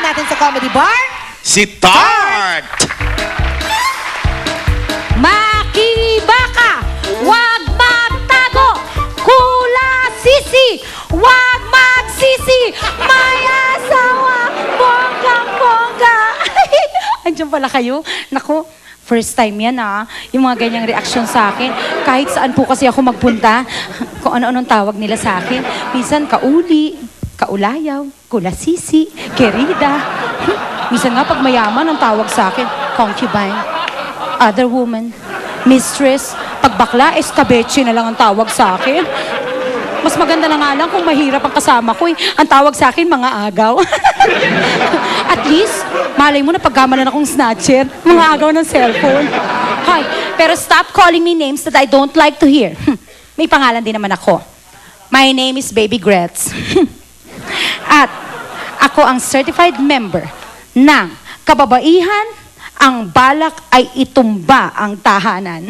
natin sa Comedy Bar? Si Tart! Makibaka, wag magtago, kulasisi, wag magsisi, may asawa, bonggang-bongga. Andiyan pala kayo. Naku, first time yan yung mga ganyang reaksyon sa akin. Kahit saan po kasi ako magpunta, kung ano-anong tawag nila sa akin. Minsan, kauli, kaulayaw, kulasisi, kerida. Minsan nga, pag mayaman, ang tawag sa akin, concubine, other woman, mistress. Pag bakla, escabeche na lang ang tawag sa akin. Mas maganda na nga lang kung mahirap ang kasama ko. Ang tawag sa akin, mga agaw. At least, malay mo na pagkamalan akong snatcher, mga agaw ng cellphone. Hi, pero stop calling me names that I don't like to hear. May pangalan din naman ako. My name is Baby Gretz. At ako ang certified member ng kababaihan, ang balak ay itumba ang tahanan.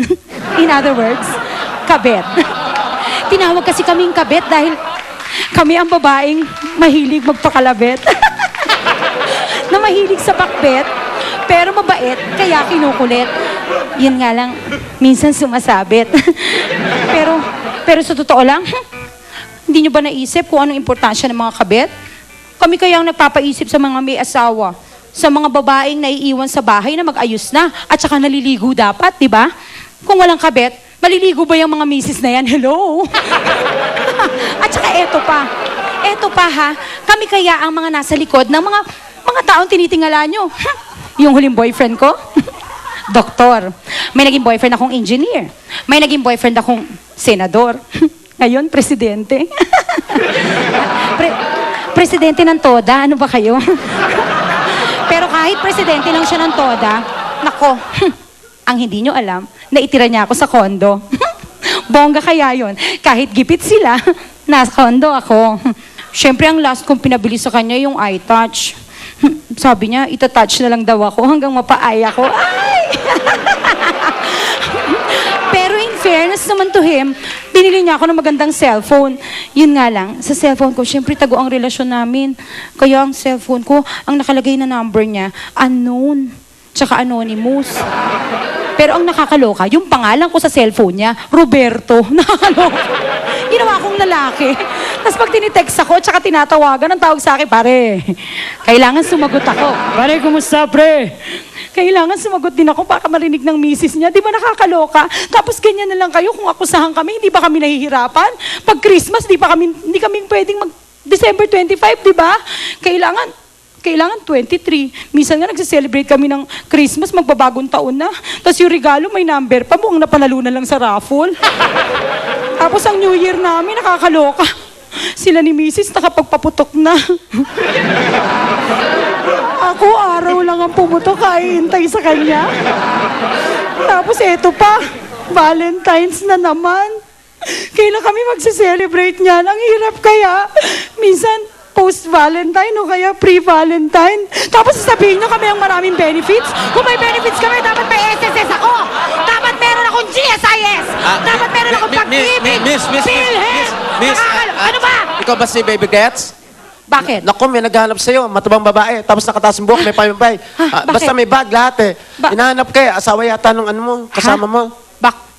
In other words, kabet. Tinawag kasi kaming kabet dahil kami ang babaeng mahilig magpakalabet. Na mahilig sa pakbet, pero mabait, kaya kinukulit. Yun nga lang, minsan sumasabit. pero sa totoo lang, hindi nyo ba naisip kung anong importansya ng mga kabet? Kami kaya ang nagpapaisip sa mga may asawa, sa mga babaeng naiiwan sa bahay na mag-ayos na, at saka naliligo dapat, di ba? Kung walang kabet, maliligo ba yung mga misis na yan? Hello? At saka eto pa ha, kami kaya ang mga nasa likod ng mga taong tinitingala nyo. Yung huling boyfriend ko, doktor. May naging boyfriend akong engineer. May naging boyfriend akong senador. Ngayon, presidente. Presidente ng TODA, ano ba kayo? Pero kahit presidente lang siya ng TODA, nako, ang hindi nyo alam, naitira niya ako sa kondo. Bongga kaya yon. Kahit gipit sila, nasa kondo ako. Siyempre, ang last kong pinabili sa kanya yung iTouch. Sabi niya, itatouch na lang daw ako hanggang mapaay ako. Ay! Pero in fairness naman to him, binili niya ako ng magandang cellphone. Yun nga lang, sa cellphone ko, siyempre tago ang relasyon namin. Kaya ang cellphone ko, ang nakalagay na number niya, unknown, tsaka anonymous. Pero ang nakakaloka, yung pangalan ko sa cellphone niya, Roberto. Nakakaloka. Ginawa akong lalaki. Tapos pag tinitext ako, tsaka tinatawagan, ang tawag sa akin, pare, kailangan sumagot ako. Pare, kumusta, pre? Kailangan sumagot din ako, baka marinig ng misis niya. Di ba nakakaloka? Tapos ganyan na lang kayo, kung akusahan kami, hindi ba kami nahihirapan? Pag Christmas, hindi kami pwedeng December 25, di ba? Kailangan 23. Minsan nga nagse-celebrate kami ng Christmas, magbabagong taon na. Tapos yung regalo may number pa, mukhang napanalunan lang sa raffle. Tapos ang New Year namin, nakakaloka. Sila ni Mrs. nakapagpaputok na. Ako, araw lang ang pumutok, kaihintay sa kanya. Tapos eto pa, Valentine's na naman. Kailan kami magse-celebrate niyan? Ang hirap kaya. Minsan, post-Valentine o kaya pre-Valentine. Tapos sasabihin nyo kami ang maraming benefits. Kung may benefits kami, dapat may SSS ako. Dapat meron akong GSIS. Dapat meron akong pag-ibig. Miss, Ano ba? ikaw ba si Baby Gretz? Bakit? Naku, may naghahanap sa'yo, matabang babae, tapos nakataas ang buhok, may pamimpay. Bakit? Basta may bag, lahat eh. Hinahanap kayo, asawa yata nung ano mo, kasama mo.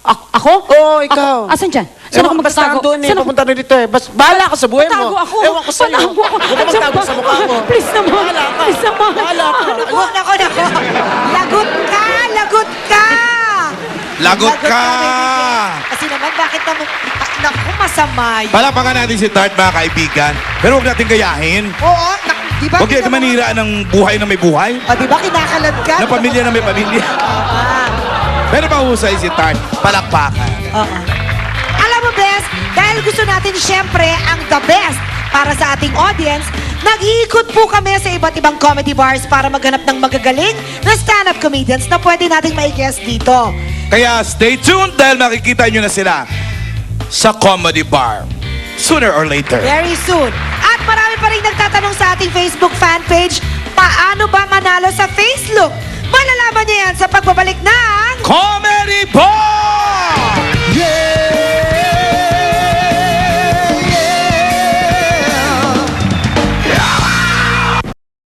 Ako? Oo, ikaw. Asan dyan? Saan ako magtatago? Basta doon eh, papunta rin dito eh. Bahala ka sa buhay mo. Patago ako. Ewan ko sa'yo. Patago ako. Huwag ka magtago sa mukha mo. Please naman. Bahala ka. Please naman. Bahala ka. Ano po? Nako. Lagot ka! Lagot ka! Lagot ka! Kasi naman, bakit naman, naku, masama yun. Palapakan natin si Tart, mga kaibigan. Pero huwag natin gayahin. Oo, di ba? Huwag natin manira ng buhay na may buhay. O, di ba kinakalat ka? Na pamilya na may pamilya. Pero mahusay si Tart. Palakpakan. Oo. Alam mo, Bes, dahil gusto natin siyempre ang the best para sa ating audience, nag-iikot po kami sa iba't ibang comedy bars para maghanap ng magagaling na stand-up comedians na pwede nating mai-guest dito. Kaya stay tuned dahil makikita nyo na sila sa Comedy Bar. Sooner or later. Very soon. At marami pa rin nagtatanong sa ating Facebook fan page, paano ba manalo sa Facebook? Malalaman niyo yan sa pagbabalik ng Comedy Bar! Yeah!